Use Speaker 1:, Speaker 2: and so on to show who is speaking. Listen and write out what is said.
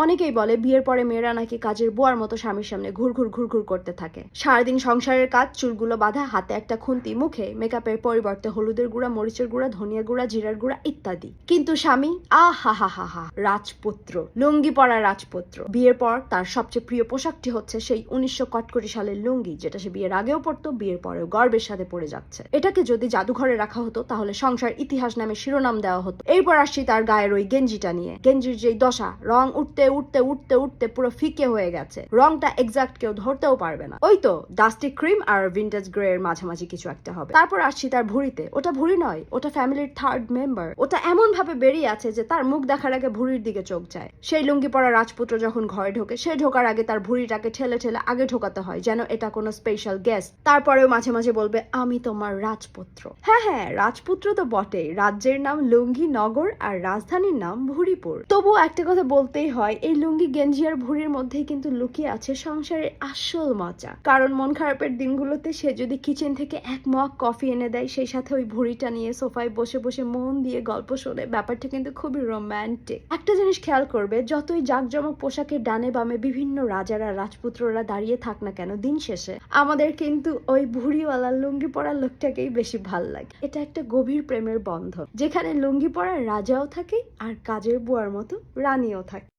Speaker 1: অনেকেই বলে বিয়ের পরে মেয়েরা নাকি কাজের বুয়ার মতো স্বামীর সামনে ঘুরঘুর করতে থাকে। সারাদিন সংসারের কাজ, চুলগুলো বাঁধা, হাতে একটা খুন্তি, মুখে মেকআপের পরিবর্তে হলুদের গুঁড়া, মরিচের গুঁড়া, ধনিয়া গুঁড়া, জিরার গুঁড়া ইত্যাদি। কিন্তু স্বামী হা রাজপুত্র, লুঙ্গি পরা রাজপুত্র। বিয়ের পর তার সবচেয়ে প্রিয় পোশাকটি হচ্ছে সেই 1900 কটকটি সালের লুঙ্গি, যেটা সে বিয়ের আগেও পরতো, বিয়ের পরেও গর্বের সাথে পরে যাচ্ছে। এটাকে যদি জাদুঘরে রাখা হতো তাহলে সংসার ইতিহাস নামে শিরোনাম দেওয়া হতো। এরপর আসছি তার গায়ের ওই গেঞ্জিটা নিয়ে। গেঞ্জির যেই দশা, রং উঠতে পুরো ফিকে হয়ে গেছে। রংটা এক্সাক্ট কেউ ধরতেও পারবে না। ওই তো ডাস্টি ক্রিম আর ভিন্টেজ গ্রে এর মাঝামাঝি কিছু একটা হবে। তারপর আসছি তার ভুঁড়িতে। ওটা ভুঁড়ি নয়, ওটা ফ্যামিলির থার্ড মেম্বার। ওটা এমন ভাবে বেরিয়ে আছে যে তার মুখ দেখার আগে ভুঁড়ির দিকে চোখ যায়। সেই লুঙ্গি পরা রাজপুত্র যখন ঘরে ঢোকে, সে ঢোকার আগে তার ভুঁড়িটাকে ঠেলে আগে ঢোকাতে হয়, যেন এটা কোনো স্পেশাল গেস্ট। তারপরেও মাঝে মাঝে বলবে, আমি তোমার রাজপুত্র। হ্যাঁ, রাজপুত্র তো বটেই। রাজ্যের নাম লুঙ্গি নগর আর রাজধানীর নাম ভুঁড়িপুর। তবুও একটা কথা বলতেই হয়, এই লুঙ্গি গেঞ্জি আর ভুঁড়ির মধ্যেই কিন্তু লুকিয়ে আছে সংসারের আসল মজা। কারণ মন খারাপের দিনগুলোতে সে যদি কিচেন থেকে এক মগ কফি এনে দেয়, সেই সাথে ওই ভুঁড়িটা নিয়ে সোফায় বসে মন দিয়ে গল্প শোনে, ব্যাপারটা কিন্তু খুবই রোম্যান্টিক। একটা জিনিস খেয়াল করবে, যতই জাঁকজমক পোশাকের ডানে বামে বিভিন্ন রাজারা রাজপুত্ররা দাঁড়িয়ে থাক না কেন, দিন শেষে আমাদের কিন্তু ওই ভুঁড়িওয়ালা লুঙ্গি পরা লোকটাকেই বেশি ভাল লাগে। এটা একটা গভীর প্রেমের বন্ধন, যেখানে লুঙ্গি পরা রাজাও থাকে আর কাজের বুয়ার মতো রানীও থাকে।